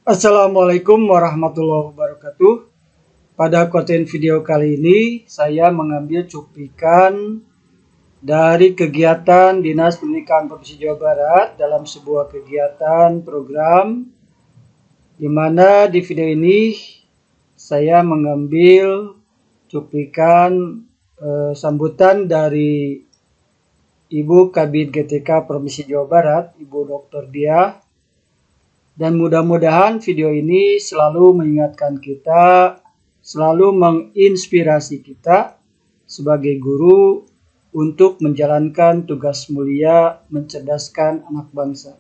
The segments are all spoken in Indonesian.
Assalamualaikum warahmatullahi wabarakatuh. Pada konten video kali ini, saya mengambil cuplikan dari kegiatan Dinas Pendidikan Provinsi Jawa Barat dalam sebuah kegiatan program, di mana di video ini saya mengambil cuplikan sambutan dari Ibu Kabid GTK Provinsi Jawa Barat, Ibu Dr. Diah. Dan mudah-mudahan video ini selalu mengingatkan kita, selalu menginspirasi kita sebagai guru untuk menjalankan tugas mulia mencerdaskan anak bangsa.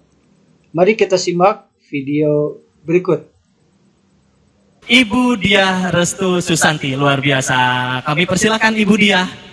Mari kita simak video berikut. Ibu Diah Restu Susanti, luar biasa. Kami persilakan Ibu Diah.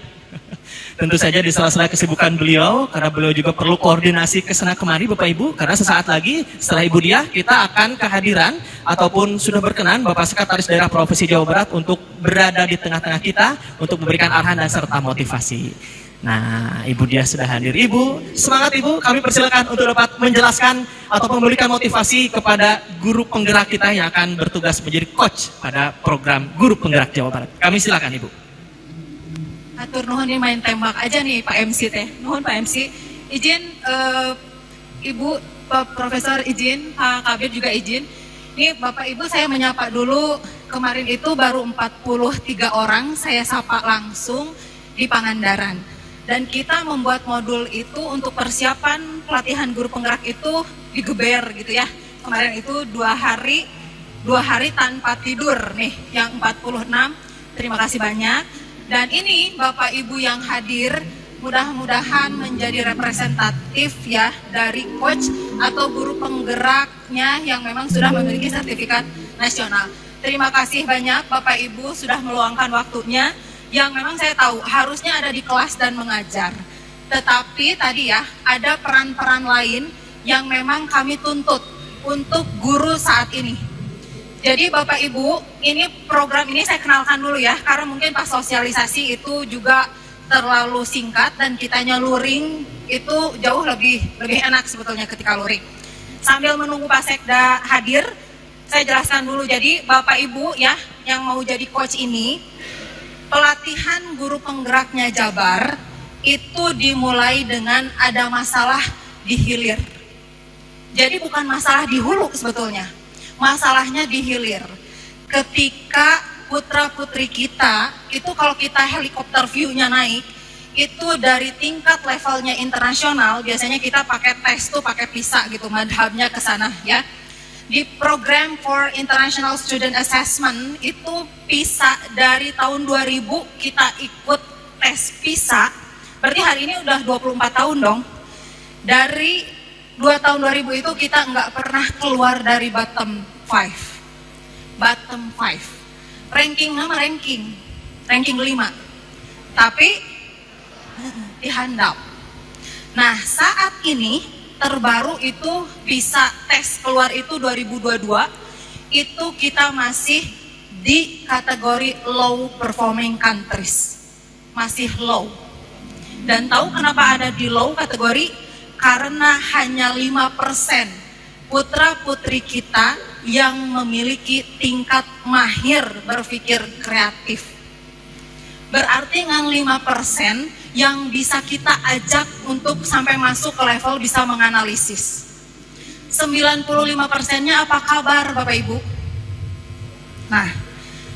Tentu saja di sela-sela kesibukan beliau, karena beliau juga perlu koordinasi ke sana kemari Bapak Ibu, karena sesaat lagi setelah Ibu Diah kita akan kehadiran ataupun sudah berkenan Bapak Sekretaris Daerah Provinsi Jawa Barat untuk berada di tengah-tengah kita untuk memberikan arahan dan serta motivasi. Nah, Ibu Diah sudah hadir. Ibu, semangat Ibu, kami persilakan untuk dapat menjelaskan atau memberikan motivasi kepada guru penggerak kita yang akan bertugas menjadi coach pada program Guru Penggerak Jawa Barat. Kami silakan Ibu. Atur nuhun ini main tembak aja nih Pak MC teh. Nuhun Pak MC. Izin Ibu Pak Profesor izin, Pak Kabir juga izin. Ini Bapak Ibu saya menyapa dulu. Kemarin itu baru 43 orang saya sapa langsung di Pangandaran. Dan kita membuat modul itu untuk persiapan pelatihan guru penggerak itu di Geber gitu ya. Kemarin itu 2 hari tanpa tidur nih yang 46. Terima kasih banyak. Dan ini Bapak Ibu yang hadir mudah-mudahan menjadi representatif ya dari coach atau guru penggeraknya yang memang sudah memiliki sertifikat nasional. Terima kasih banyak Bapak Ibu sudah meluangkan waktunya yang memang saya tahu harusnya ada di kelas dan mengajar. Tetapi tadi ya ada peran-peran lain yang memang kami tuntut untuk guru saat ini. Jadi Bapak Ibu, ini program ini saya kenalkan dulu ya, karena mungkin pas sosialisasi itu juga terlalu singkat dan kitanya luring itu jauh lebih enak sebetulnya ketika luring. Sambil menunggu Pak Sekda hadir, saya jelaskan dulu. Jadi Bapak Ibu ya, yang mau jadi coach ini, pelatihan guru penggeraknya Jabar itu dimulai dengan ada masalah di hilir. Jadi bukan masalah di hulu sebetulnya. Masalahnya di hilir. Ketika putra-putri kita, itu kalau kita helikopter view-nya naik, itu dari tingkat levelnya internasional, biasanya kita pakai tes tuh pakai PISA gitu, madhabnya ke sana ya. Di program for International Student Assessment, itu PISA dari tahun 2000 kita ikut tes PISA, berarti hari ini udah 24 tahun dong. Dari 2 tahun 2000 itu kita nggak pernah keluar dari bottom 5. Ranking 5. Tapi dihandap. Nah saat ini terbaru itu bisa tes keluar itu 2022, itu kita masih di kategori low performing countries. Masih low. Dan tahu kenapa ada di low kategori? Karena hanya 5% putra-putri kita yang memiliki tingkat mahir berpikir kreatif. Berarti dengan 5% yang bisa kita ajak untuk sampai masuk ke level bisa menganalisis. 95%-nya apa kabar Bapak Ibu? Nah,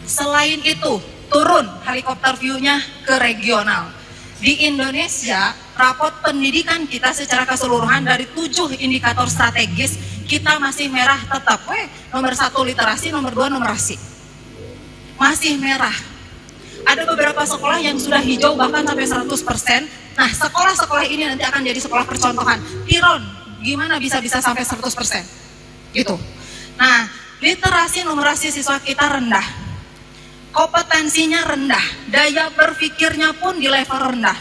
selain itu turun helikopter view-nya ke regional. Di Indonesia, rapot pendidikan kita secara keseluruhan dari 7 indikator strategis, kita masih merah tetap. Nomor 1 literasi, nomor 2 numerasi. Masih merah. Ada beberapa sekolah yang sudah hijau bahkan sampai 100%. Nah, sekolah-sekolah ini nanti akan jadi sekolah percontohan. Tiron, gimana bisa sampai 100%? Gitu. Nah, literasi numerasi siswa kita rendah. Kompetensinya rendah, daya berpikirnya pun di level rendah.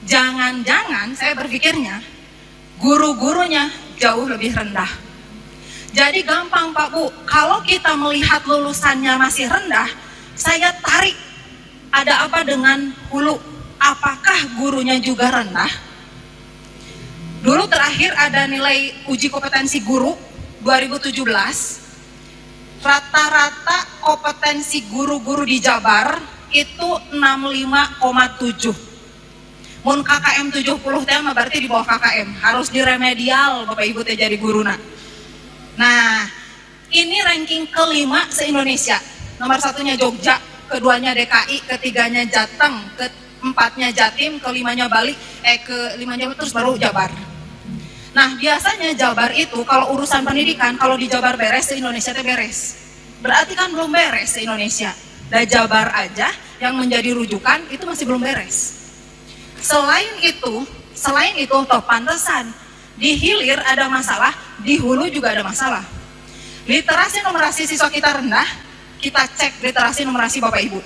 Jangan-jangan saya berpikirnya guru-gurunya jauh lebih rendah. Jadi gampang Pak Bu, kalau kita melihat lulusannya masih rendah, saya tarik ada apa dengan hulu? Apakah gurunya juga rendah? Dulu terakhir ada nilai uji kompetensi guru 2017 rata-rata kompetensi guru-guru di Jabar itu 65,7. Mun KKM 70 teh mah berarti di bawah KKM, harus diremedial Bapak Ibu teh jadi guruna. Nah, ini ranking kelima se-Indonesia. Nomor satunya Jogja, keduanya DKI, ketiganya Jateng, keempatnya Jatim, kelimanya Bali, kelimanya terus baru Jabar. Nah, biasanya Jabar itu kalau urusan pendidikan, kalau di Jabar beres, se-Indonesia teh beres. Berarti kan belum beres se-Indonesia. Dan Jabar aja yang menjadi rujukan itu masih belum beres. Selain itu toh pantesan di hilir ada masalah, di hulu juga ada masalah. Literasi numerasi siswa kita rendah, kita cek literasi numerasi Bapak Ibu.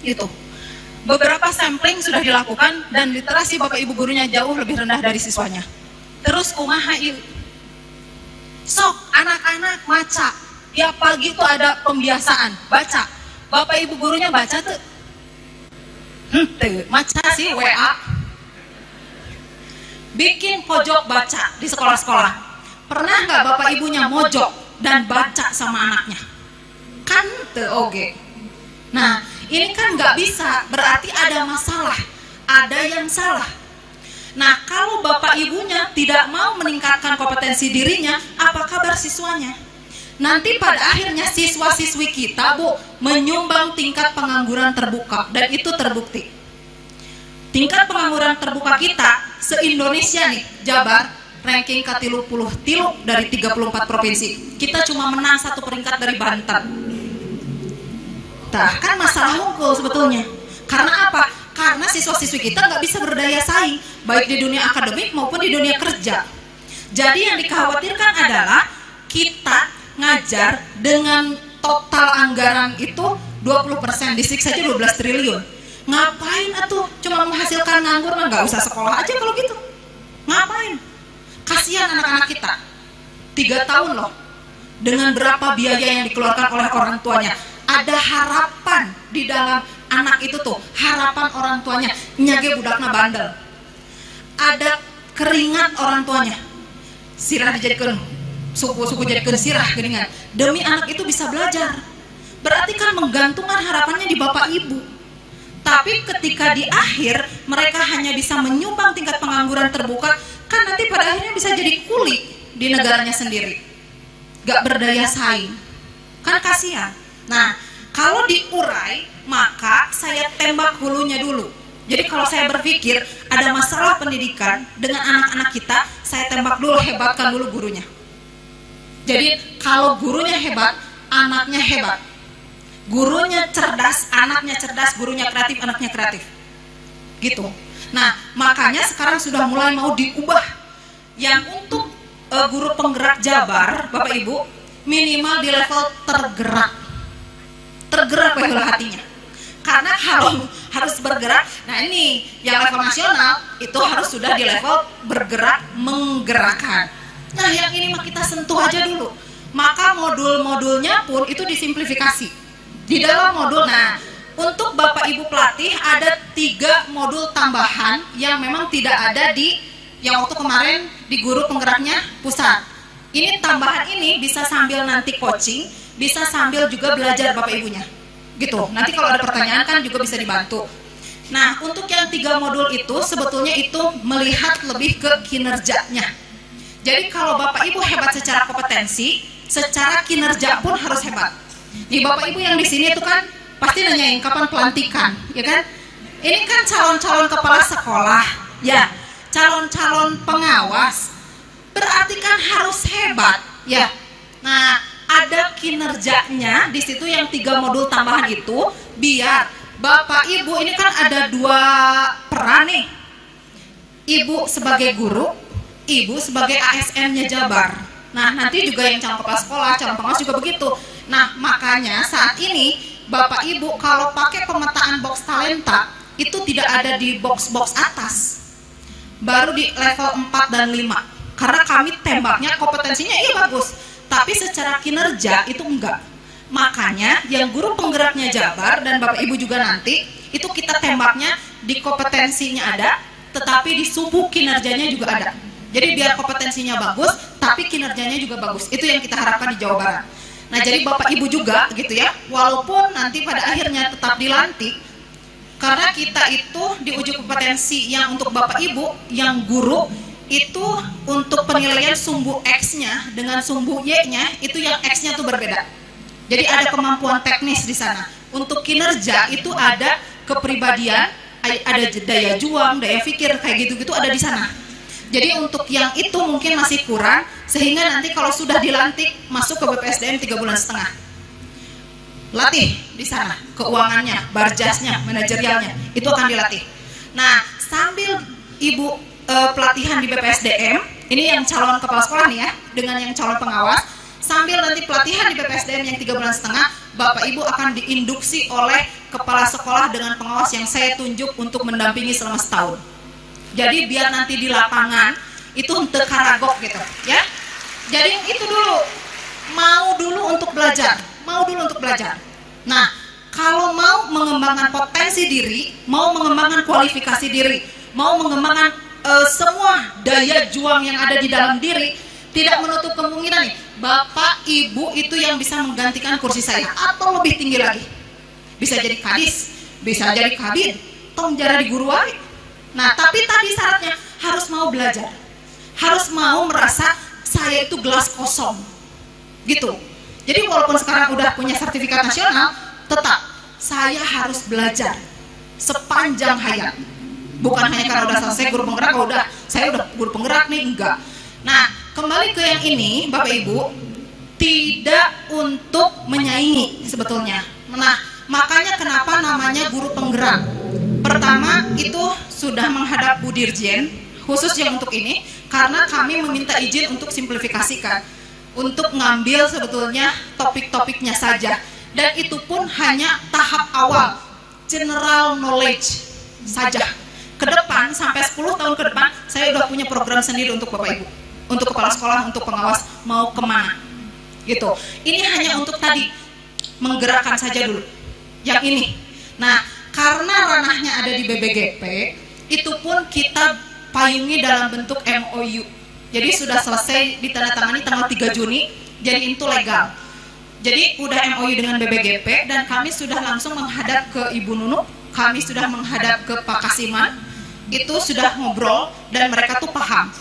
Itu. Beberapa sampling sudah dilakukan dan literasi Bapak Ibu gurunya jauh lebih rendah dari siswanya. Terus kumaha ieu? Sok anak-anak maca. Tiap pagi tuh ada pembiasaan baca. Bapak Ibu gurunya baca tuh. Maca sih WA. Bikin pojok baca di sekolah-sekolah. Pernah nggak Bapak Ibunya mojok dan baca sama anaknya? Kan teu oge. Nah, ini kan nggak bisa, berarti ada masalah, ada yang salah. Nah, kalau Bapak Ibunya tidak mau meningkatkan kompetensi dirinya, apa kabar siswanya? Nanti pada akhirnya siswa-siswi kita, Bu, menyumbang tingkat pengangguran terbuka, dan itu terbukti. Tingkat pengangguran terbuka kita se-Indonesia nih, Jabar, ranking ke-33 dari 34 provinsi. Kita cuma menang 1 peringkat dari Banten. Nah, kan masalah hukum sebetulnya. Karena apa? Karena siswa-siswi kita nggak bisa berdaya saing, baik di dunia akademik maupun di dunia kerja. Jadi yang dikhawatirkan adalah kita ngajar dengan total anggaran itu 20%, distrik saja 12 triliun. Ngapain atuh? Cuma menghasilkan nganggur, nggak usah sekolah aja kalau gitu. Ngapain? Kasihan anak-anak kita. 3 tahun loh. Dengan berapa biaya yang dikeluarkan oleh orang tuanya. Ada harapan di dalam anak itu tuh. Harapan orang tuanya. Nyage budakna bandel. Ada keringat orang tuanya. Sirah dijadikan, suku-suku jadikan sirah keringat. Demi anak itu bisa belajar. Berarti kan menggantungkan harapannya di Bapak Ibu. Tapi ketika di akhir mereka hanya bisa menyumbang tingkat pengangguran terbuka, kan nanti pada akhirnya bisa jadi kuli di negaranya sendiri, gak berdaya saing, kan kasihan. Nah, kalau diurai, maka saya tembak hulunya dulu. Jadi kalau saya berpikir ada masalah pendidikan dengan anak-anak kita, saya tembak dulu, hebatkan dulu gurunya. Jadi kalau gurunya hebat, anaknya hebat. Gurunya cerdas, anaknya cerdas, gurunya kreatif, anaknya kreatif. Gitu. Nah, makanya sekarang sudah mulai mau diubah. Yang untuk guru penggerak Jabar, Bapak Ibu, minimal di level tergerak. Tergerak oleh hatinya. Karena harus bergerak. Nah, ini yang level nasional itu harus sudah di level bergerak, menggerakkan. Nah, yang ini mah kita sentuh aja dulu. Maka modul-modulnya pun itu disimplifikasi. Di dalam modul, nah, untuk Bapak Ibu pelatih ada 3 modul tambahan yang memang tidak ada di yang waktu kemarin di guru penggeraknya pusat. Ini tambahan ini bisa sambil nanti coaching, bisa sambil juga belajar Bapak Ibunya. Gitu. Nanti kalau ada pertanyaan kan juga bisa dibantu. Nah, untuk yang 3 modul itu sebetulnya itu melihat lebih ke kinerjanya. Jadi kalau Bapak Ibu hebat secara kompetensi, secara kinerja pun harus hebat. Nih Bapak Ibu yang di sini itu kan pasti nanyain kapan pelantikan, ya kan? Ini kan calon-calon kepala sekolah, ya, calon-calon pengawas. Berarti kan harus hebat, ya. Nah, ada kinerjanya di situ yang 3 modul tambahan itu, biar Bapak Ibu ini kan ada 2 peran nih. Ibu sebagai guru, Ibu sebagai ASN-nya Jabar. Nah, nanti juga yang calon kepala sekolah, calon pengawas juga begitu. Nah, makanya saat ini Bapak Ibu kalau pakai pemetaan box talenta itu tidak ada di box-box atas. Baru di level 4 dan 5. Karena kami tembaknya kompetensinya iya bagus, tapi secara kinerja itu enggak. Makanya yang guru penggeraknya Jabar dan Bapak Ibu juga nanti itu kita tembaknya di kompetensinya ada, tetapi di subuh kinerjanya juga ada. Jadi biar kompetensinya bagus, tapi kinerjanya juga bagus. Itu yang kita harapkan di Jawa Barat. Nah, jadi Bapak Ibu juga gitu ya, walaupun nanti pada akhirnya tetap dilantik, karena kita itu diuji kompetensi yang untuk Bapak Ibu, yang guru, itu untuk penilaian sumbu X-nya dengan sumbu Y-nya, itu yang X-nya tuh berbeda. Jadi ada kemampuan teknis di sana. Untuk kinerja itu ada kepribadian, ada daya juang, daya pikir, kayak gitu-gitu ada di sana. Jadi untuk yang itu mungkin masih kurang, sehingga nanti kalau sudah dilantik masuk ke BPSDM 3,5 bulan. Latih di sana, keuangannya, barjasnya, manajerialnya, itu akan dilatih. Nah, sambil Ibu pelatihan di BPSDM, ini yang calon kepala sekolah nih ya, dengan yang calon pengawas, sambil nanti pelatihan di BPSDM yang 3,5 bulan, Bapak Ibu akan diinduksi oleh kepala sekolah dengan pengawas yang saya tunjuk untuk mendampingi selama setahun. Jadi biar nanti di lapangan itu untuk karagok gitu ya. Jadi itu dulu, mau dulu untuk belajar. Nah, kalau mau mengembangkan potensi diri, mau mengembangkan kualifikasi diri, mau mengembangkan semua daya juang yang ada di dalam diri, tidak menutup kemungkinan nih, Bapak Ibu itu yang bisa menggantikan kursi saya atau lebih tinggi lagi. Bisa jadi kadis, bisa jadi kabin, tong jadi guru wae. Nah, tapi tadi syaratnya harus mau belajar, harus mau merasa saya itu gelas kosong, gitu. Jadi walaupun sekarang udah punya sertifikat nasional, tetap saya harus belajar sepanjang hayat. Bukan hanya karena udah selesai guru penggerak, saya udah guru penggerak nih, enggak. Nah, kembali ke yang ini, Bapak Ibu, tidak untuk menyaingi sebetulnya. Nah, makanya kenapa namanya guru penggerak. Pertama itu sudah menghadap Bu Dirjen, khusus yang untuk ini, karena kami meminta izin untuk simplifikasikan, untuk ngambil sebetulnya topik-topiknya saja, dan itu pun hanya tahap awal, general knowledge saja. Ke depan, sampai 10 tahun ke depan, saya udah punya program sendiri untuk Bapak Ibu, untuk kepala sekolah, untuk pengawas, mau kemana, gitu. Ini hanya untuk tadi, menggerakkan saja dulu, yang ini. Nah, karena ranahnya ada di BBGP, itu pun kita payungi dalam bentuk MOU. Jadi sudah selesai ditandatangani tanggal 3 Juni, jadi itu legal. Jadi udah MOU dengan BBGP dan kami sudah langsung menghadap ke Ibu Nunu, kami sudah menghadap ke Pak Kasiman, itu sudah ngobrol dan mereka tuh paham.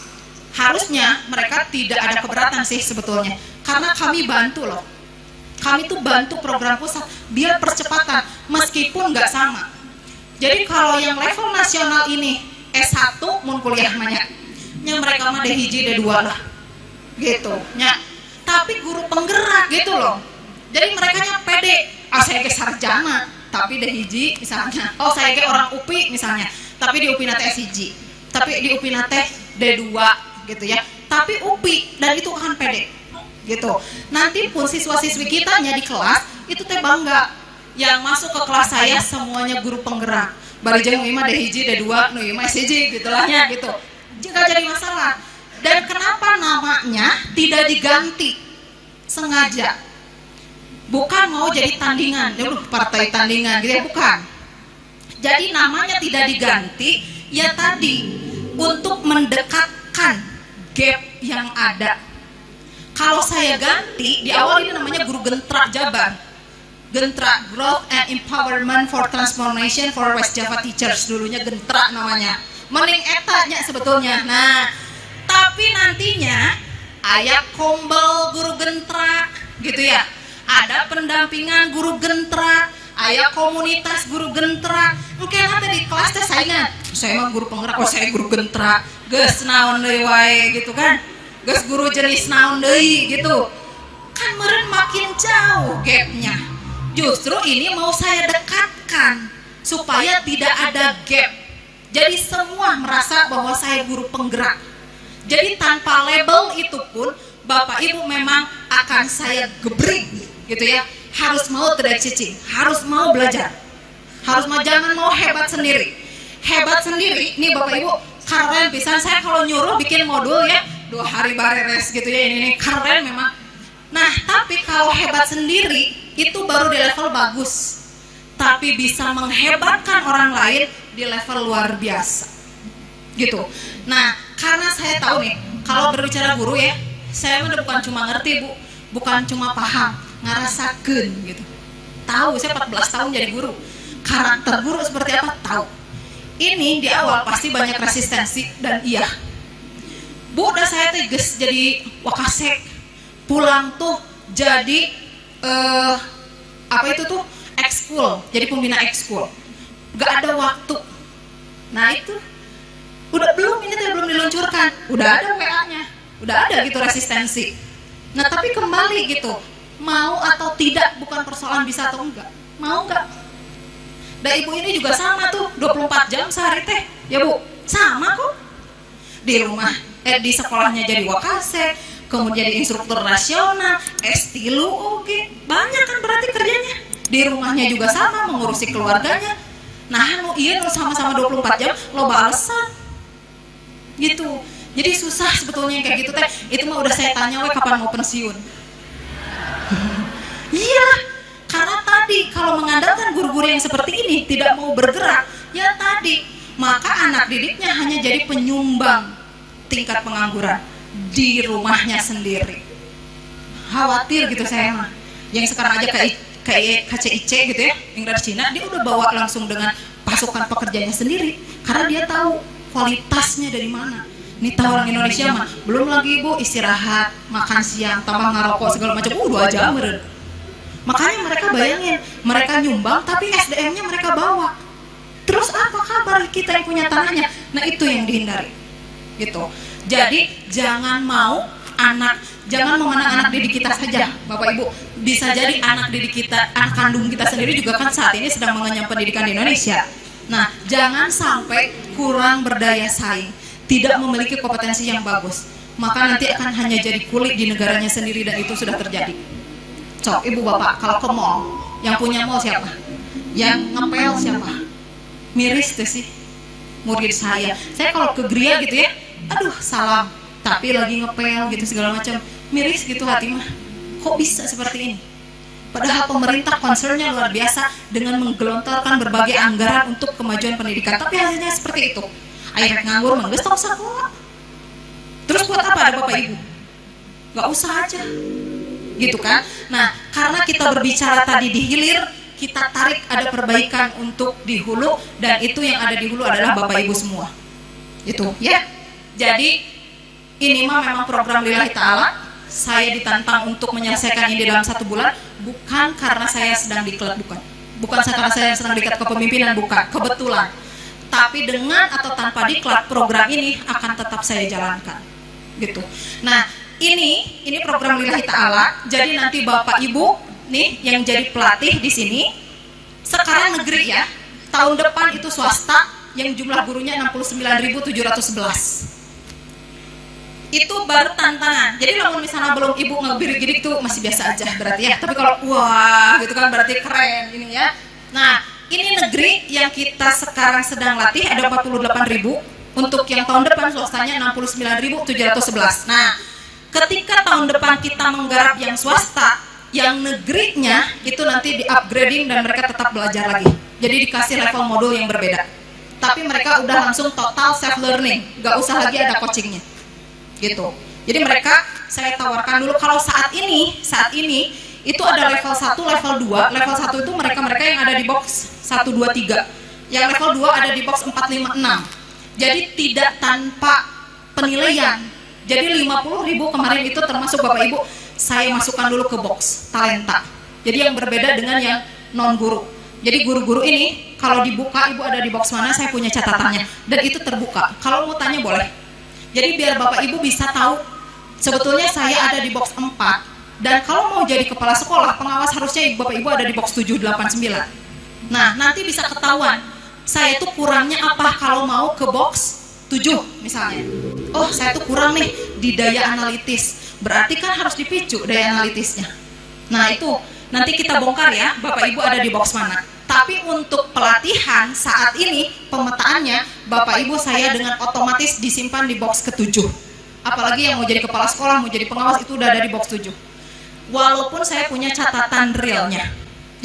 Harusnya mereka tidak ada keberatan sih sebetulnya, karena kami bantu loh. Kami tuh bantu program pusat biar percepatan meskipun nggak sama. Jadi kalau yang level nasional ini S1 mau kuliah banyak, yang mereka mah D1 D2 lah, gitu. Ya. Tapi guru penggerak gitu loh. Jadi mereka nya pede. Saya ke sarjana, tapi D1 misalnya. Oh saya ke orang UPI misalnya, tapi di UPI nate S1, tapi di UPI nate D2 gitu ya. Tapi UPI dan itu akan pede. Gitu. Nanti pun siswa-siswi kita nya di kelas itu teh bangga yang masuk ke kelas saya semuanya guru penggerak. Barijeng nu mah D1, D2, nu mah S1 gitulah ya gitu. Jika jadi masalah. Dan kenapa namanya tidak diganti? Sengaja. Bukan mau jadi tandingan, partai tandingan gitu ya, bukan. Jadi namanya tidak diganti ya tadi untuk mendekatkan gap yang ada. Kalau saya ganti, di awal ini namanya guru Gentra Jabar. Gentra, Growth and Empowerment for Transformation for West Java Teachers. Dulunya Gentra namanya. Mending etanya sebetulnya. Nah, tapi nantinya aya kombel guru Gentra, gitu ya. Ada pendampingan guru Gentra, aya komunitas guru Gentra. Mungkin nanti di kelas teh saingan. Saya mah guru penggerak, oh saya guru Gentra. Geus naon deui wae gitu kan. Geus guru jenis naon deui gitu. Kan meureun makin jauh gapnya. Justru ini mau saya dekatkan supaya tidak ada gap. Jadi semua merasa bahwa saya guru penggerak. Jadi tanpa label itu pun Bapak Ibu memang akan saya gebrik gitu ya. Harus mau tidak cicing, harus mau belajar. Harus mau, jangan mau hebat sendiri. Hebat sendiri nih Bapak Ibu, keren bisa saya kalau nyuruh bikin modul ya 2 hari beres gitu ya, ini keren memang. Nah, tapi kalau hebat sendiri itu baru di level bagus. Tapi bisa menghebatkan orang lain di level luar biasa. Gitu. Nah, karena saya tahu nih, kalau berbicara guru ya, saya bukan cuma ngerti Bu, bukan cuma paham, ngarasakeun gitu. Tahu, saya 14 tahun jadi guru. Karakter guru seperti apa? Tahu. Ini di awal pasti banyak resistensi dan iya. Bu, udah saya tegas jadi wakasek. Pulang tuh jadi apa itu tuh? Ekskul, jadi pembina ekskul. Gak ada waktu. Nah itu udah belum, ini belum diluncurkan. Udah ada WA-nya. Udah ada gitu resistensi. Nah tapi kembali gitu, mau atau tidak bukan persoalan bisa atau enggak. Mau enggak? Dan ibu ini juga sama tuh, 24 jam sehari teh. Ya Bu, sama kok. Di rumah, di sekolahnya jadi wakasek, kemudian jadi instruktur nasional, S3 oke. Banyak kan berarti kerjanya. Di rumahnya juga sama, mengurusi keluarganya. Nah, iya sama-sama 24 jam, lo balesan. Gitu. Jadi susah sebetulnya yang kayak gitu teh. Itu mah udah saya tanya kapan mau pensiun. Iya, karena tadi kalau mengandalkan guru-guru yang seperti ini tidak mau bergerak, ya tadi, maka anak didiknya hanya jadi penyumbang tingkat pengangguran di rumahnya sendiri. Khawatir gitu saya mah. Yang sekarang aja kayak KCIC gitu ya, Ingrid Cina, dia udah bawa langsung dengan pasukan pekerjanya sendiri karena dia tahu kualitasnya dari mana. Ini tahu orang Indonesia mah, belum lagi Bu istirahat, makan siang, tambah ngarokok segala macam, 2 jam meren. Makanya mereka bayangin, mereka nyumbang tapi SDM-nya mereka bawa. Terus apa kabar kita yang punya tanahnya? Nah itu yang dihindari. Gitu. Jadi jangan mau memandang anak didik kita saja, Bapak Ibu. Bisa jadi anak didik kita, anak kandung kita sendiri juga kan saat ini sedang mengenyam pendidikan di Indonesia. Nah, jangan sampai kurang berdaya saing, tidak memiliki kompetensi yang bagus, maka nanti akan hanya jadi kulit di negaranya sendiri dan itu sudah terjadi. Cok, Ibu Bapak, kalau ke mall, yang punya mall siapa? Yang ngepel siapa? Miris tuh sih, murid saya. Saya kalau ke Gria gitu ya, aduh salam, tapi lagi ngepel gitu segala macam, miris gitu hati mah. Kok bisa seperti ini? Padahal pemerintah concernnya luar biasa dengan menggelontorkan berbagai anggaran untuk kemajuan pendidikan, tapi hasilnya seperti itu. Akhirnya nganggur, mengges tong sekolah. Terus buat apa ada Bapak Ibu? Gak usah aja, gitu kan? Nah, karena kita berbicara tadi di hilir, kita tarik ada perbaikan untuk di hulu, dan itu yang ada di hulu adalah Bapak Ibu semua. Itu ya. Jadi ini mah memang program lillahi ta'ala. Saya ditantang untuk menyelesaikan ini dalam 1 bulan, bukan karena saya sedang diklat, bukan karena saya sedang dikat kepemimpinan, bukan, kebetulan. Tapi dengan atau tanpa diklat, program ini akan tetap saya jalankan, gitu. Nah, ini program lillahi ta'ala. Jadi nanti Bapak Ibu nih yang jadi pelatih di sini, sekarang negeri ya, tahun depan itu swasta yang jumlah gurunya 69.711. Itu baru tantangan. Jadi kalau misalnya belum Ibu ngebirik-girik tuh masih biasa aja berarti ya. Tapi kalau wah gitu kan berarti keren ini ya. Nah, ini negeri yang kita sekarang sedang latih ada 48.000. Untuk yang tahun depan swastanya 69.711. Nah, ketika tahun depan kita menggarap yang swasta, yang negerinya itu nanti di-upgrading dan mereka tetap belajar lagi. Jadi dikasih level modul yang berbeda. Tapi mereka udah langsung total self learning, gak usah lagi ada coachingnya. Gitu. Jadi mereka saya tawarkan dulu kalau saat ini itu ada level 1, level 2. Level 1 itu mereka yang ada di box 1 2 3. Yang level 2 ada di box 4 5 6. Jadi tidak tanpa penilaian. Jadi 50.000 kemarin itu termasuk Bapak Ibu saya masukkan dulu ke box talenta. Jadi yang berbeda dengan yang non guru. Jadi guru-guru ini kalau dibuka Ibu ada di box mana saya punya catatannya dan itu terbuka. Kalau mau tanya boleh. Jadi biar Bapak Ibu bisa tahu sebetulnya saya ada di box 4 dan kalau mau jadi kepala sekolah pengawas harusnya Bapak Ibu ada di box 7, 8, 9. Nah nanti bisa ketahuan saya tuh kurangnya apa kalau mau ke box 7 misalnya. Oh saya tuh kurang nih di daya analitis, berarti kan harus dipicu daya analitisnya. Nah itu nanti kita bongkar ya Bapak Ibu ada di box mana. Tapi untuk pelatihan saat ini pemetaannya Bapak Ibu saya dengan otomatis disimpan di box ke-7. Apalagi yang mau jadi kepala sekolah, mau jadi pengawas itu udah ada di box 7. Walaupun saya punya catatan realnya.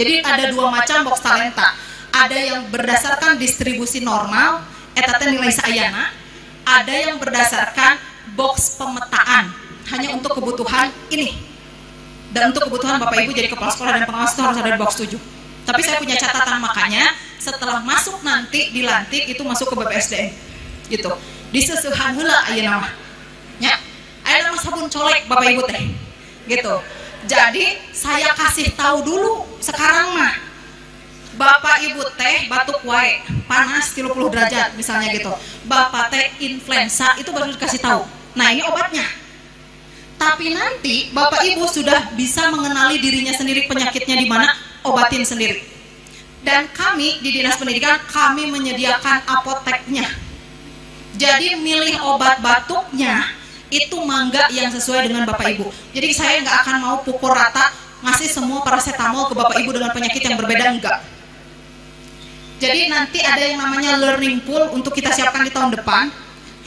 Jadi ada 2 macam box talenta. Ada yang berdasarkan distribusi normal, eta nilai sayana. Ada yang berdasarkan box pemetaan, hanya untuk kebutuhan ini. Dan untuk kebutuhan Bapak Ibu jadi kepala sekolah dan pengawas itu harus ada di box 7. Tapi saya punya catatan, makanya setelah masuk nanti dilantik itu masuk ke BPSDM gitu. Diseusuhan heula ayeuna mah. Nya, ayeuna mah sabun colek Bapak Ibu teh. Gitu. Jadi saya kasih tahu dulu sekarang mah. Bapak Ibu teh batuk wae, panas 30 derajat misalnya gitu. Bapak teh influenza itu baru dikasih tahu. Nah, ini obatnya. Tapi nanti Bapak Ibu sudah bisa mengenali dirinya sendiri penyakitnya di mana, obatin sendiri. Dan kami di Dinas Pendidikan, kami menyediakan apoteknya. Jadi milih obat batuknya itu mangga yang sesuai dengan Bapak Ibu. Jadi saya nggak akan mau pukul rata ngasih semua paracetamol ke Bapak Ibu dengan penyakit yang berbeda, enggak. Jadi nanti ada yang namanya learning pool untuk kita siapkan di tahun depan.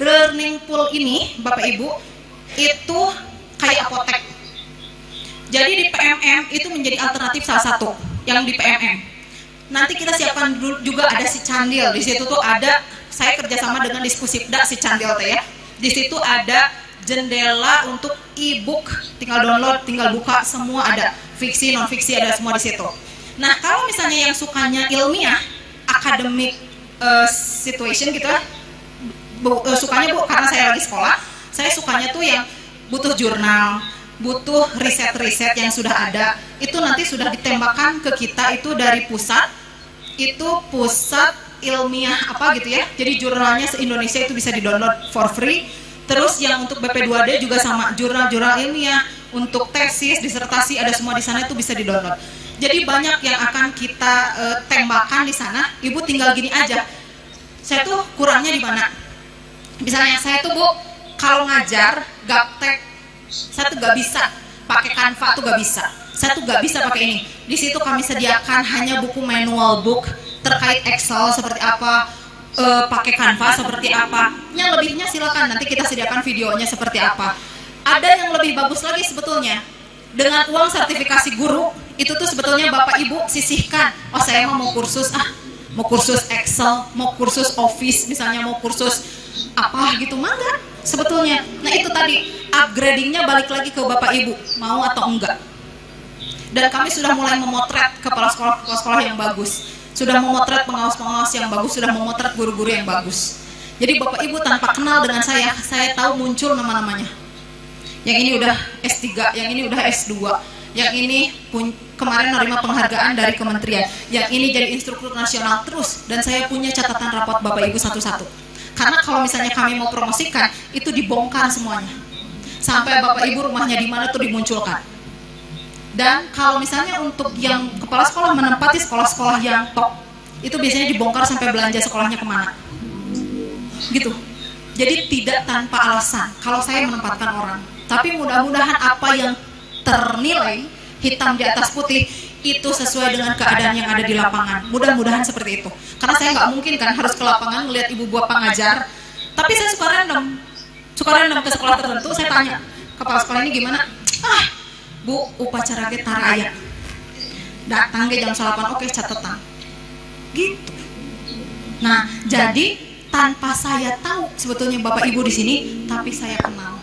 Learning pool ini Bapak Ibu itu kayak apotek. Jadi di PMM itu menjadi alternatif salah satu yang di PMM. Nanti kita siapkan juga ada si Candil. Di situ tuh ada, saya kerjasama dengan Diskusipda si Candil teh ya. Di situ ada jendela untuk e-book, tinggal download, tinggal buka, semua ada. Fiksi, non fiksi ada semua di situ. Nah, kalau misalnya yang sukanya ilmiah, academic situation gitu ya, sukanya Bu, karena saya lagi sekolah, saya sukanya tuh yang butuh jurnal, butuh riset-riset yang sudah ada, itu nanti sudah ditembakkan ke kita itu dari pusat, itu pusat ilmiah apa gitu ya, jadi jurnalnya se-Indonesia itu bisa di-download for free. Terus yang untuk BP2D juga sama, jurnal-jurnal ilmiah, untuk tesis, disertasi ada semua di sana itu bisa di-download. Jadi banyak yang akan kita tembakan di sana. Ibu tinggal gini aja, saya tuh kurangnya di mana? Misalnya saya tuh Bu, kalau ngajar gaptek, saya tuh gak bisa pakai Canva, tuh gak bisa. Saya tuh gak bisa pakai ini. Di situ kami sediakan hanya buku manual book terkait Excel seperti apa, pakai Canva seperti apa. Yang lebihnya silakan, nanti kita sediakan videonya seperti apa. Ada yang lebih bagus lagi sebetulnya. Dengan uang sertifikasi guru, itu tuh sebetulnya Bapak Ibu sisihkan. Oh, saya mau kursus, mau kursus Excel, mau kursus Office, misalnya mau kursus apa gitu, mangga sebetulnya. Nah, itu tadi upgradingnya balik lagi ke Bapak Ibu, mau atau enggak. Dan kami sudah mulai memotret kepala sekolah yang bagus, sudah memotret pengawas-pengawas yang bagus, sudah memotret guru-guru yang bagus. Jadi Bapak Ibu tanpa kenal dengan saya tahu muncul nama-namanya. Yang ini udah S3, yang ini udah S2, yang ini kemarin menerima penghargaan dari kementerian, yang ini jadi instruktur nasional terus. Dan saya punya catatan rapot Bapak Ibu satu-satu. Karena kalau misalnya kami mau promosikan, itu dibongkar semuanya. Sampai Bapak Ibu rumahnya di mana tuh dimunculkan. Dan kalau misalnya untuk yang kepala sekolah menempati sekolah-sekolah yang top, itu biasanya dibongkar sampai belanja sekolahnya kemana. Gitu. Jadi tidak tanpa alasan kalau saya menempatkan orang. Tapi mudah-mudahan apa yang ternilai hitam di atas putih itu sesuai dengan keadaan yang ada di lapangan. Mudah-mudahan seperti itu. Karena saya nggak mungkin kan harus ke lapangan melihat ibu buah pengajar. Tapi saya suka random ke sekolah tertentu. Saya tanya, kepala sekolah ini gimana? Bu, upacara kita raya. Datang ke jam 8, oke catatan. Gitu. Nah, jadi tanpa saya tahu sebetulnya Bapak Ibu di sini, tapi saya kenal.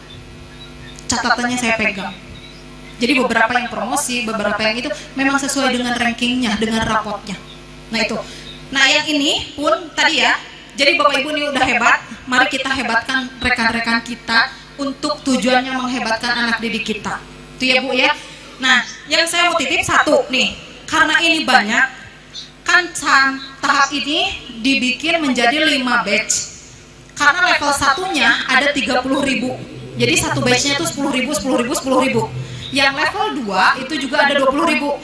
Catatannya saya pegang. Jadi beberapa yang promosi, beberapa yang itu memang sesuai dengan rankingnya, dengan rapotnya. Nah itu. Nah yang ini pun tadi ya, jadi Bapak Ibu ini udah hebat, mari kita hebatkan rekan-rekan kita untuk tujuannya menghebatkan anak didik kita. Itu ya Bu ya. Nah yang saya mau titip satu nih, karena ini banyak, kan tahap ini dibikin menjadi 5 batch. Karena level satunya ada 30.000. Jadi satu batch-nya itu 10.000. Yang level 2 itu juga ada 20.000.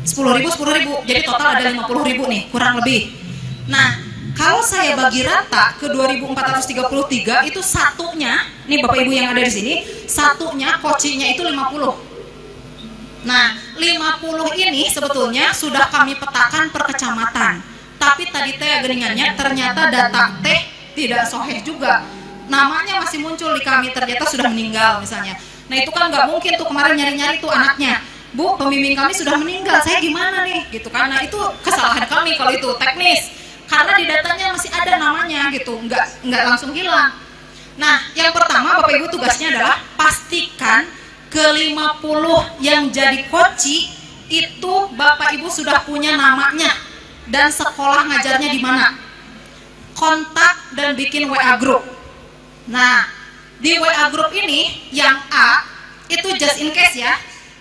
10.000. Jadi total ada 50.000 nih, kurang lebih. Nah, kalau saya bagi rata ke 2.433 itu satunya, nih Bapak Ibu yang ada di sini, satunya coachingnya itu 50. Nah, 50 ini sebetulnya sudah kami petakan per kecamatan. Tapi tadi teh geningannya ternyata data teh tidak soheh juga. Namanya masih muncul di kami, ternyata sudah meninggal misalnya. Nah itu kan nggak mungkin tuh kemarin nyari-nyari tuh anaknya. Bu, pembimbing kami sudah meninggal, saya gimana nih? Gitu kan, nah itu kesalahan kami kalau itu teknis. Karena di datanya masih ada namanya gitu, nggak langsung hilang. Nah yang pertama Bapak Ibu tugasnya adalah pastikan ke-50 yang jadi koci itu Bapak Ibu sudah punya namanya dan sekolah ngajarnya di mana. Kontak dan bikin WA group. Nah, di WA group ini yang A itu just in case ya.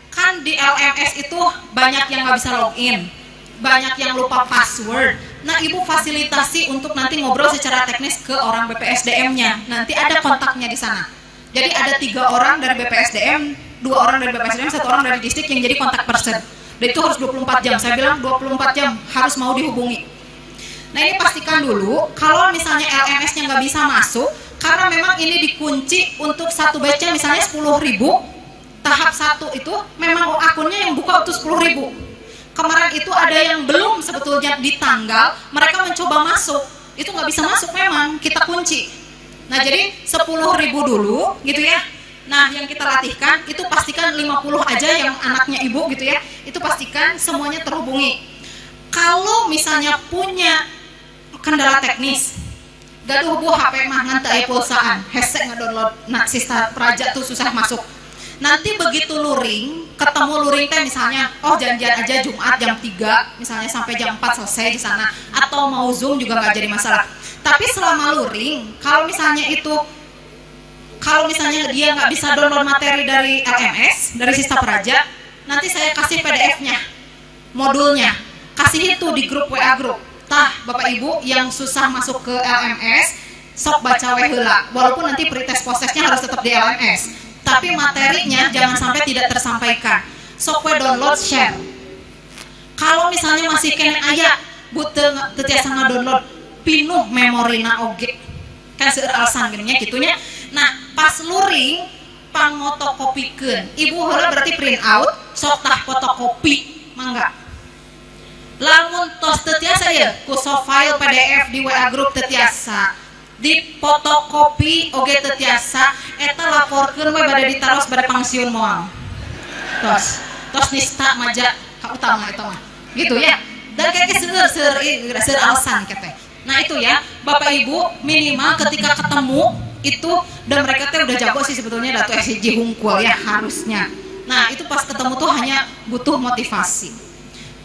Kan di LMS itu banyak yang nggak bisa login, banyak yang lupa password. Nah, Ibu fasilitasi untuk nanti ngobrol secara teknis ke orang BPSDM-nya. Nanti ada kontaknya di sana. Jadi ada 3 orang dari BPSDM, 2 orang dari BPSDM, 1 orang dari distrik yang jadi kontak person. Dan itu harus 24 jam. Saya bilang 24 jam harus mau dihubungi. Nah, ini pastikan dulu kalau misalnya LMS-nya nggak bisa masuk, karena memang ini dikunci untuk satu batch-nya misalnya 10.000, tahap 1 itu memang akunnya yang buka untuk 10.000. Kemarin itu ada yang belum sebetulnya di tanggal, mereka mencoba masuk, itu nggak bisa masuk memang, kita kunci. Nah, jadi 10.000 dulu gitu ya. Nah, yang kita latihkan itu pastikan 50 aja yang anaknya Ibu gitu ya, itu pastikan semuanya terhubungi. Kalau misalnya punya kendala teknis, gaduh bu HP mah nanti aya pulsaan, hese ngedownload nak Sista Praja tuh susah masuk. Nanti begitu luring, ketemu luring teh misalnya, oh janjian aja Jumat jam 3, misalnya sampai jam 4 selesai di sana, atau mau Zoom juga nggak jadi masalah. Tapi selama luring, kalau misalnya dia nggak bisa download materi dari LMS, dari Sista Praja, nanti saya kasih PDF-nya, modulnya, kasih itu di grup WA grup. Tah, Bapak Ibu yang susah masuk ke LMS, sok baca heula. Walaupun nanti pretest prosesnya harus tetap di LMS, tapi materinya jangan sampai tidak tersampaikan. Sok we download share. Kalau misalnya masih kena aya butuh tetiasa ngadownload pinuh memorina oge. Kan seueur alasan geunya kitunya. Nah, pas luring pangotokopikeun. Ibu heula berarti print out, sok tah fotokopi mangga. Lamun tos tetiasa ya ku file PDF di WA group tetiasa di fotokopi oge tetiasa eta laporkeun we bade ditaros bade pangsiun moal tos nista maja ka utama eta mah gitu ya. Dan kayak seueur alasan kete. Nah itu ya Bapak Ibu, minimal ketika ketemu itu, dan mereka teh udah jago sih sebetulnya datu SCG hungkul ya harusnya. Nah itu pas ketemu tuh hanya butuh motivasi.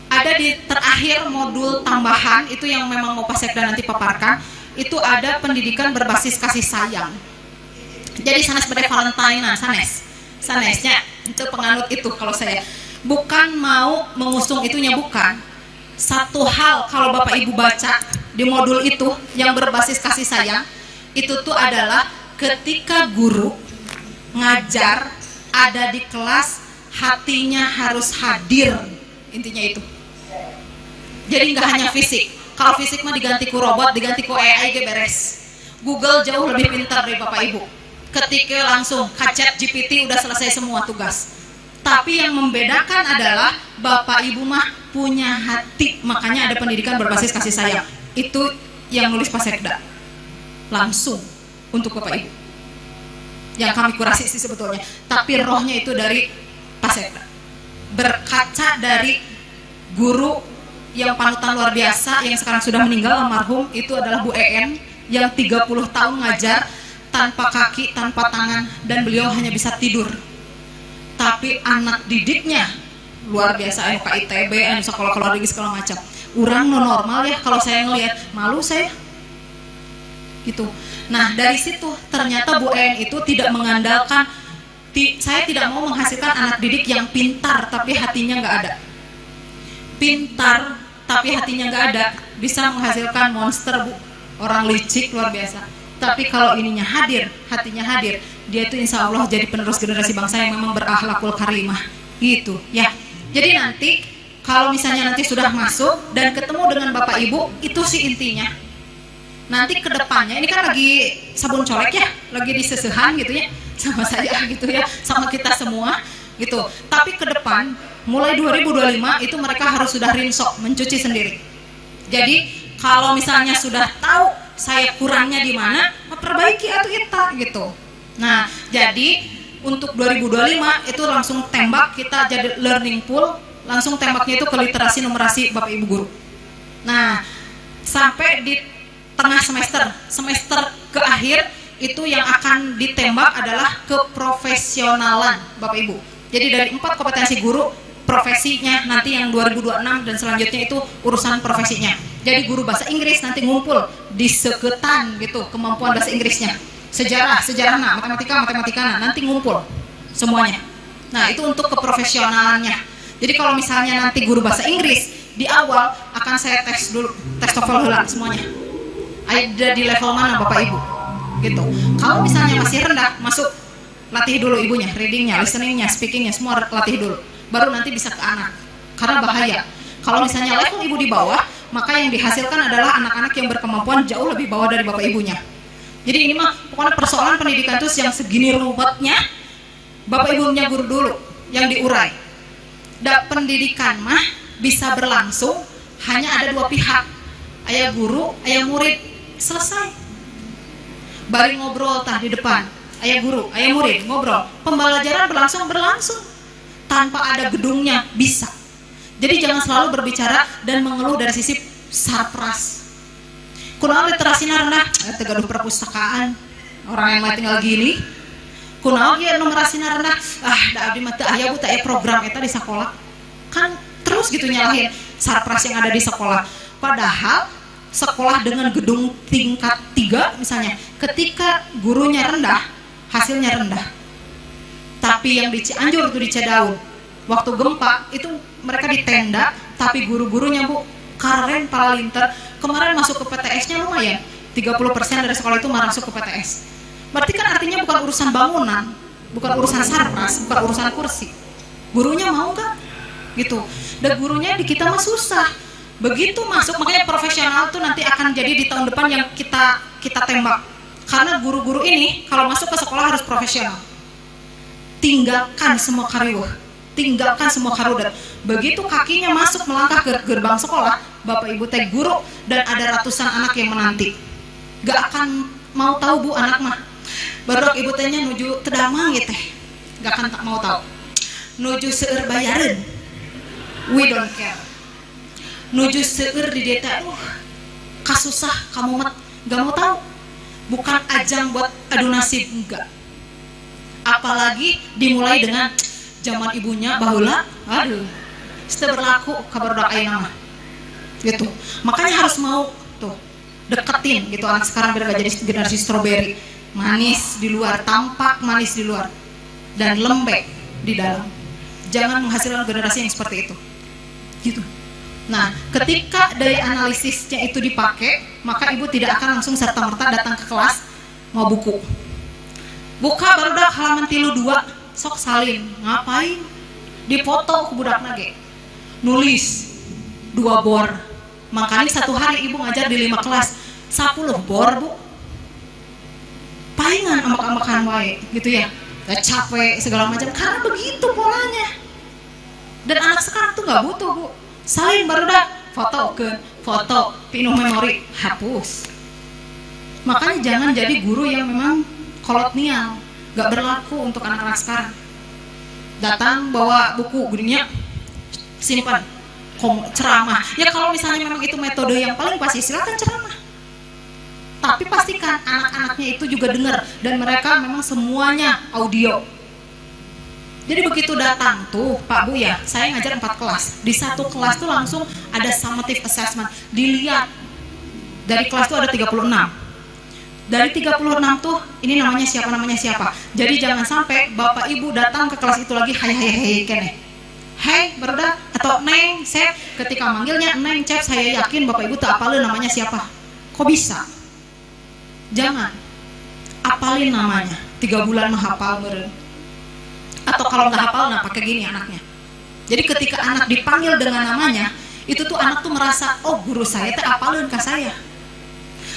Ada di terakhir modul tambahan itu yang memang mau Pak Sekda nanti paparkan, itu ada pendidikan berbasis kasih sayang. Jadi sanes pada Valentine, sanesnya itu penganut itu. Kalau saya bukan mau mengusung itunya, bukan. Satu hal kalau Bapak Ibu baca di modul itu yang berbasis kasih sayang, itu tuh adalah ketika guru ngajar ada di kelas, hatinya harus hadir, intinya itu. Jadi nggak hanya fisik. Kalau fisik mah diganti ku robot, diganti ku AI ge beres. Google jauh lebih pintar dari Bapak Ibu. Ketika langsung chat GPT udah selesai semua tugas. Tapi yang membedakan adalah Bapak Ibu mah punya hati. Makanya ada pendidikan berbasis kasih sayang. Itu yang nulis Pak Sekda. Langsung untuk Bapak Ibu. Yang kami kurasi sih sebetulnya. Tapi rohnya itu dari Pak Sekda. Berkaca dari guru yang panutan luar biasa yang sekarang sudah meninggal almarhum, itu adalah Bu EN yang 30 tahun ngajar tanpa kaki, tanpa tangan, dan beliau hanya bisa tidur. Tapi anak didiknya luar biasa, anu ka ITB, anu sekolah lagi segala macam. Urang normal ya, kalau saya ngelihat malu saya. Gitu. Nah, dari situ ternyata Bu EN itu tidak mengandalkan saya tidak mau menghasilkan anak didik yang pintar tapi hatinya nggak ada. Pintar tapi hatinya nggak ada, bisa menghasilkan monster Bu, orang licik luar biasa. Tapi kalau ininya hadir, hatinya hadir, dia itu insya Allah jadi penerus generasi bangsa yang memang berakhlakul karimah gitu ya. Jadi nanti kalau misalnya nanti sudah masuk dan ketemu dengan Bapak Ibu, itu sih intinya. Nanti kedepannya ini kan lagi sabun colek ya, lagi disesehan gitu ya, sama saya gitu ya, sama kita semua gitu. Tapi ke depan mulai 2025 itu mereka harus sudah rinso, mencuci sendiri. Jadi kalau misalnya sudah tahu saya kurangnya di mana, perbaiki atau kita gitu. Nah, jadi untuk 2025 itu langsung tembak, kita jadi learning pool, langsung tembaknya itu ke literasi numerasi Bapak Ibu guru. Nah, sampai di tengah semester ke akhir itu yang akan ditembak adalah keprofesionalan Bapak Ibu. Jadi dari 4 kompetensi guru, profesinya nanti yang 2026 dan selanjutnya itu urusan profesinya. Jadi guru bahasa Inggris nanti ngumpul di seketan gitu kemampuan bahasa Inggrisnya. Sejarah nah, matematika nah, nanti ngumpul semuanya. Nah, itu untuk keprofesionalannya. Jadi kalau misalnya nanti guru bahasa Inggris di awal akan saya tes dulu, tes TOEFL dulu semuanya. Ada di level mana Bapak Ibu? Gitu. Kalau misalnya masih rendah, masuk latih dulu ibunya, readingnya, listeningnya, speakingnya, semua latih dulu. Baru nanti bisa ke anak. Karena bahaya. Kalau misalnya level ibu di bawah, maka yang dihasilkan adalah anak-anak yang berkemampuan jauh lebih bawah dari bapak ibunya. Jadi ini mah pokoknya persoalan pendidikan itu yang segini ruwetnya, bapak ibunya guru dulu yang diurai. Dan pendidikan mah bisa berlangsung hanya ada 2 pihak, ayah guru, ayah murid, selesai. Bari ngobrol tah di depan, ayah guru, ayah murid ngobrol, pembelajaran berlangsung tanpa ada gedungnya bisa. Jadi jangan selalu berbicara dan mengeluh dari sisi sarpras. Kunaon literasinya rendah, tegaduh perpustakaan, orang yang mah tinggal gini. Kunaon ieu numerasina rendah, da abdi mah teu aya bu teu aya program eta di sekolah. Kan terus gitu nyalahin sarpras yang ada di sekolah. Padahal sekolah dengan gedung tingkat 3 misalnya, ketika gurunya rendah, hasilnya rendah. Tapi yang di Cianjur tuh di Cedaun, waktu gempa itu mereka di tenda, tapi guru-gurunya bu keren paralinter. Kemarin masuk ke PTS-nya lumayan, 30% dari sekolah itu masuk ke PTS. Berarti kan artinya bukan urusan bangunan, bukan urusan sarpras, bukan urusan kursi. Gurunya mau nggak? Gitu. Dan gurunya di kita mah susah. Begitu masuk, makanya profesional tuh nanti akan jadi di tahun depan yang kita tembak. Karena guru-guru ini kalau masuk ke sekolah harus profesional. Tinggalkan semua kariwuh, tinggalkan semua karudet. Begitu kakinya masuk melangkah ke gerbang sekolah, bapak ibu teh guru dan ada ratusan anak yang menanti, gak akan mau tahu bu anak mah. Baru ibu tehnya nuju tedamang ya teh, gak akan tak mau tahu. Nuju seueur bayareun, we don't care. Nuju seueur di dia teh, kasusah kamu mah gak mau tahu. Bukan ajang buat adu nasib, enggak. Apalagi dimulai dengan zaman ibunya baheula, aduh, itu berlaku kabar dak ayeuna mah. Gitu. Makanya harus mau tuh deketin gitu anak sekarang biar gak jadi generasi strawberry. Manis di luar, tampak manis di luar dan lembek di dalam. Jangan menghasilkan generasi yang seperti itu. Gitu. Nah, ketika dari analisisnya itu dipakai, maka ibu tidak akan langsung serta-merta datang ke kelas mau buku. Buka barudak halaman 32, sok salin, ngapain? Dipoto ke budakna ge. Nulis 2 bor. Makanya 1 hari ibu ngajar di 5 kelas, 10 bor bu. Palingan amak-amakan wae gitu ya. Gak capek segala macam karena begitu polanya. Dan anak sekarang tuh nggak butuh bu. Salin barudak, foto, pinu memori, hapus. Makanya jangan jadi guru yang memang kolonial, gak berlaku untuk anak-anak sekarang. Datang bawa buku gurunya, simpan, ceramah. Ya kalau misalnya memang itu metode yang paling pasti, silakan ceramah. Tapi pastikan anak-anaknya itu juga dengar dan mereka memang semuanya audio. Jadi begitu datang tuh Pak Bu ya, saya ngajar 4 kelas. Di 1 kelas tuh langsung ada summative assessment. Dilihat dari kelas tuh ada 36. Dari 36 tuh ini namanya siapa. Jadi jangan sampai Bapak Ibu datang ke kelas itu lagi hai kene. Hei, Berda atau Neng, Sep, ketika manggilnya Neng, Cep, saya yakin Bapak Ibu tak apalin namanya siapa. Kok bisa? Jangan. Apalin namanya. 3 bulan mah hafal meureun. Atau kalau nggak hafal, nah pakai gini anaknya. Jadi ketika anak dipanggil dengan namanya, itu tuh anak tuh merasa, oh guru saya teh apalin ke saya.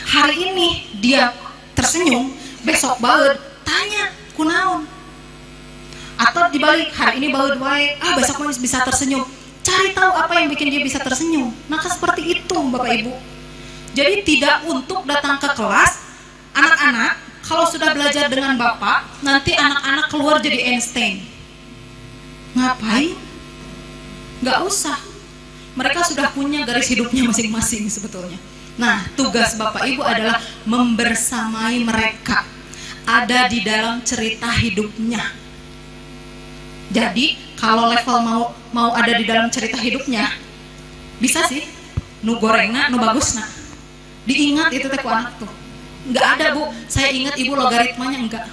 Hari ini dia tersenyum, besok baud tanya kunaon. Atau dibalik, hari ini baud wae, besok bisa tersenyum. Cari tahu apa yang bikin dia bisa tersenyum. Maka seperti itu Bapak Ibu. Jadi tidak untuk datang ke kelas anak-anak. Kalau sudah belajar dengan Bapak, nanti anak-anak keluar jadi Einstein. Ngapain? Nggak usah. Mereka sudah punya garis hidupnya masing-masing sebetulnya. Nah, tugas Bapak Ibu adalah membersamai mereka. ada di dalam cerita hidupnya. Jadi kalau level mau ada di dalam cerita hidupnya, bisa sih nu gorengna nu bagusna diingat itu teh ku anak tuh. Nggak ada Bu, saya ingat ibu logaritmanya enggak,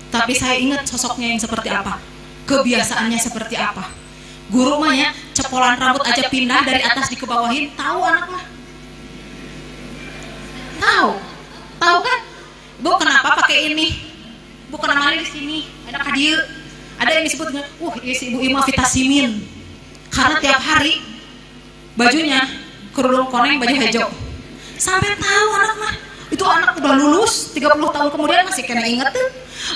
tapi saya ingat sosoknya yang seperti apa, kebiasaannya seperti apa. Guru mah ya cepolan rambut aja pindah dari atas dikebawahin, tahu anak mah, tahu kan. Bu kenapa pakai ini, Bu kenapa di sini ada kadir, ada yang disebut dengan si ibu Ima vitasimin, karena tiap hari bajunya kerudung koneng baju hijau, sampai tahu anak mah. Itu anak udah lulus 30 tahun kemudian masih kena inget tuh,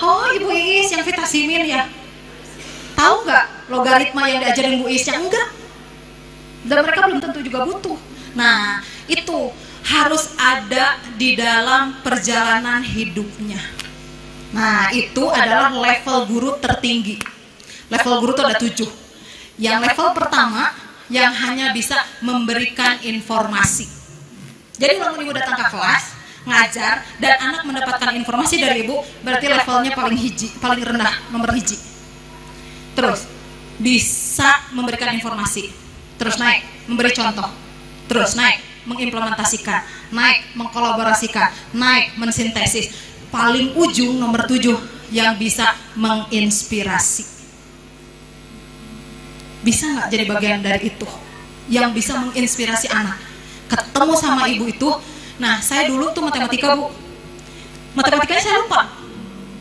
oh ibu Iis yang vitasimin ya. Tahu nggak logaritma yang diajarin Bu Iis yang enggak, dan mereka belum tentu juga butuh. Nah itu harus ada di dalam perjalanan hidupnya. Nah itu adalah level guru tertinggi. Level guru itu ada 7. Yang level pertama yang hanya bisa memberikan informasi. Jadi kalau ibu datang ke kelas ngajar dan anak mendapatkan informasi dari ibu, berarti levelnya paling rendah, nomor 1. Terus bisa memberikan informasi, terus naik memberi contoh, terus naik mengimplementasikan, naik mengkolaborasikan, naik mensintesis, paling ujung nomor 7 yang bisa menginspirasi. Bisa nggak jadi bagian dari itu yang bisa menginspirasi anak ketemu sama ibu itu? Nah saya dulu tuh matematika Bu, matematikanya saya lupa,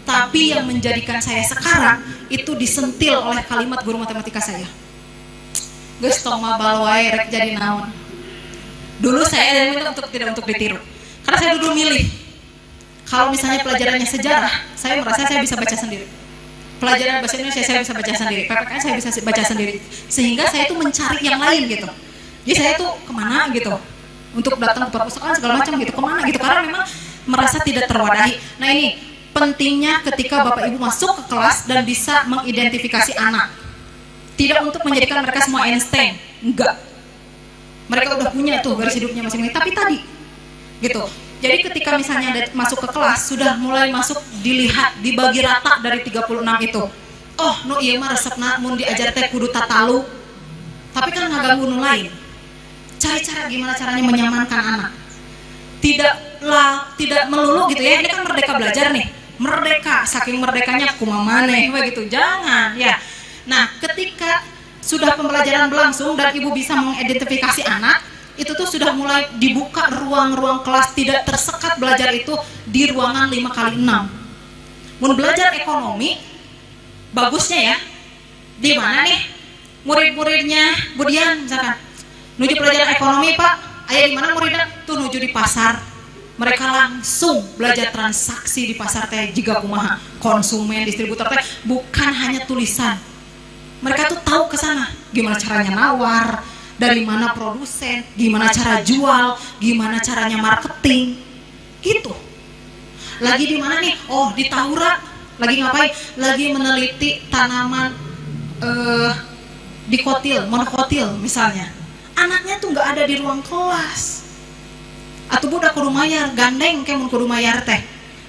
tapi yang menjadikan saya sekarang itu disentil oleh kalimat guru matematika saya. Geus tong mabal wae rek jadi naon. Dulu saya minta tidak untuk ditiru, karena saya dulu milih. Kalau misalnya pelajarannya sejarah, saya merasa saya bisa baca sendiri. Pelajaran bahasa Indonesia saya bisa baca sendiri, PPKN saya bisa baca sendiri, sehingga saya tuh mencari yang lain gitu. Jadi saya tuh kemana gitu, untuk datang ke perpustakaan segala macam gitu, kemana gitu, karena memang merasa tidak terwadahi. Nah ini pentingnya ketika Bapak Ibu masuk ke kelas dan bisa mengidentifikasi anak. Tidak untuk menjadikan mereka semua Einstein, enggak. Mereka udah punya tuh garis hidupnya masing-masing, tapi tadi gitu. Jadi ketika misalnya masuk ke kelas, sudah mulai masuk dilihat, dibagi rata dari 36 itu. Oh, nu ieu mah resepna mun diajar teh kudu tatalu. Tapi kan ngaganggu nu lain. Cari cara gimana caranya menyamankan anak. Tidak melulu gitu ya. Ini kan merdeka belajar nih. Merdeka, saking merdekanya kumaha maneh begitu. Jangan ya. Nah, ketika sudah pembelajaran berlangsung dan ibu bisa mengidentifikasi anak, itu tuh sudah mulai dibuka ruang-ruang kelas, tidak tersekat belajar itu di ruangan 5x6. Mun belajar ekonomi, bagusnya ya, di mana nih murid-muridnya Budian misalkan, nuju pelajaran ekonomi Pak, ayah di mana muridnya? Tuh nuju di pasar. Mereka langsung belajar transaksi di pasar teh, jiga kumaha, konsumen, distributor teh, bukan hanya tulisan. Mereka tuh tahu ke sana, gimana caranya nawar, dari mana produsen, gimana cara jual, gimana caranya marketing, gitu. Lagi di mana nih? Oh, di Taura. Lagi ngapain? Lagi meneliti tanaman dikotil, monokotil misalnya. Anaknya tuh nggak ada di ruang kelas. Atau budak kudu mayar, gandeng kayak mun kudu mayar teh.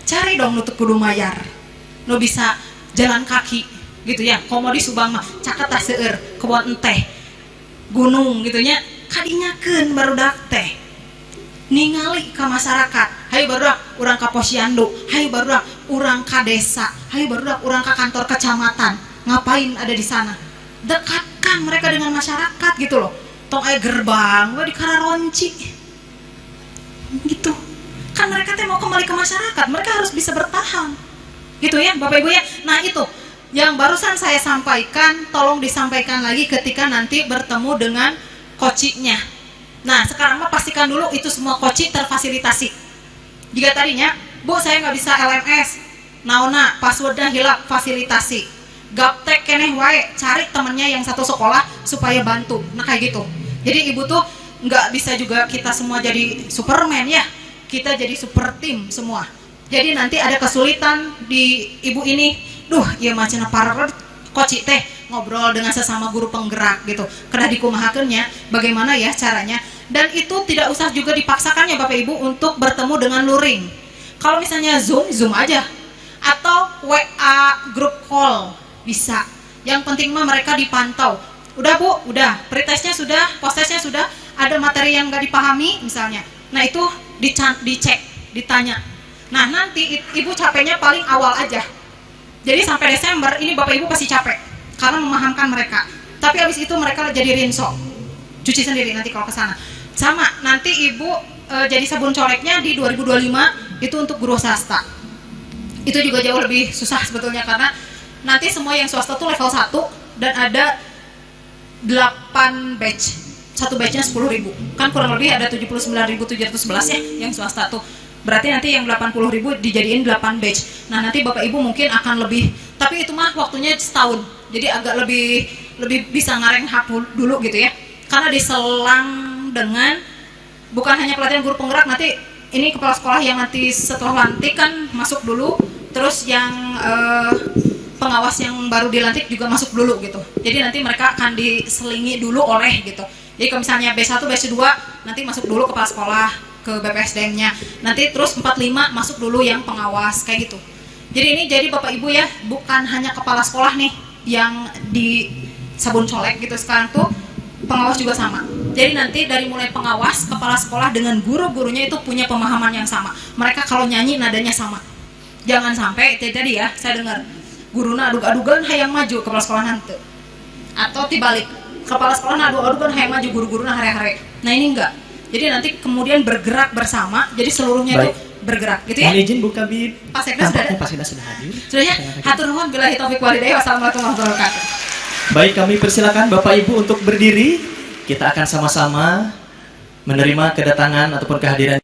Cari dong nutup kudu mayar. Nu bisa jalan kaki gitu ya. Komo di Subang mah caket tah seueur, kebon teh. Gunung gitunya kadinyakeun barudak teh ningali ka masyarakat, hayu barudak urang ka posyandu, hayu barudak urang ka desa, hayu barudak urang ka kantor kecamatan, ngapain ada di sana, dekatkan mereka dengan masyarakat gitu loh. Tong aya gerbang we di Kararonci gitu kan, mereka teh mau kembali ke masyarakat, mereka harus bisa bertahan gitu ya Bapak Ibu ya. Nah itu yang barusan saya sampaikan, tolong disampaikan lagi ketika nanti bertemu dengan kocinya. Nah sekarang mah pastikan dulu itu semua koci terfasilitasi. Jika tadinya, Bu saya nggak bisa LMS, naona passwordnya hilang, fasilitasi. Gaptek keneh wae, cari temennya yang satu sekolah supaya bantu. Nah kayak gitu. Jadi ibu tuh nggak bisa juga kita semua jadi Superman ya, kita jadi super tim semua. Jadi nanti ada kesulitan di ibu ini, duh iya macam para koci teh ngobrol dengan sesama guru penggerak gitu, kena dikumahakeunnya bagaimana ya caranya. Dan itu tidak usah juga dipaksakan ya Bapak Ibu untuk bertemu dengan luring. Kalau misalnya Zoom aja, atau WA grup call bisa. Yang penting mah mereka dipantau. Udah Bu, udah pretestnya sudah, post-testnya sudah, ada materi yang nggak dipahami misalnya. Nah itu dicek, ditanya. Nah nanti Ibu capeknya paling awal aja. Jadi sampai Desember ini Bapak Ibu pasti capek karena memahamkan mereka. Tapi habis itu mereka jadi rinso, cuci sendiri nanti kalau ke sana. Sama, nanti Ibu jadi sabun coleknya di 2025 itu untuk guru swasta. Itu juga jauh lebih susah sebetulnya karena nanti semua yang swasta tuh level 1 dan ada 8 batch. Satu batchnya 10.000. Kan kurang lebih ada 79.711 ya yang swasta tuh. Berarti nanti yang 80.000 dijadiin 8 batch. Nah, nanti Bapak Ibu mungkin akan lebih, tapi itu mah waktunya setahun. Jadi agak lebih bisa ngarenghap dulu gitu ya. Karena diselang dengan bukan hanya pelatihan guru penggerak, nanti ini kepala sekolah yang nanti setelah lantik kan masuk dulu, terus yang pengawas yang baru dilantik juga masuk dulu gitu. Jadi nanti mereka akan diselingi dulu oleh gitu. Jadi kalau misalnya B1, B2 nanti masuk dulu kepala sekolah ke BPSDM-nya. Nanti terus 45 masuk dulu yang pengawas kayak gitu. Jadi Bapak Ibu ya, bukan hanya kepala sekolah nih yang di sabun colek gitu, sekarang tuh pengawas juga sama. Jadi nanti dari mulai pengawas, kepala sekolah dengan guru-gurunya itu punya pemahaman yang sama. Mereka kalau nyanyi nadanya sama. Jangan sampai tadi ya, saya dengar guruna adug-adugan hayang maju kepala sekolah nanti, atau dibalik kepala sekolah adug-adugan hayang maju guru-guruna hari-hari. Nah ini enggak. Jadi nanti kemudian bergerak bersama, jadi seluruhnya itu bergerak gitu ya. Mohon izin Bu Kabid, Pak Sekda sudah ada? Pak Sekda sudah hadir. Sudah ya? Hatur nuhun billahi taufiq walhidayah. Wassalamualaikum warahmatullahi wabarakatuh. Baik, kami persilakan Bapak Ibu untuk berdiri. Kita akan sama-sama menerima kedatangan ataupun kehadiran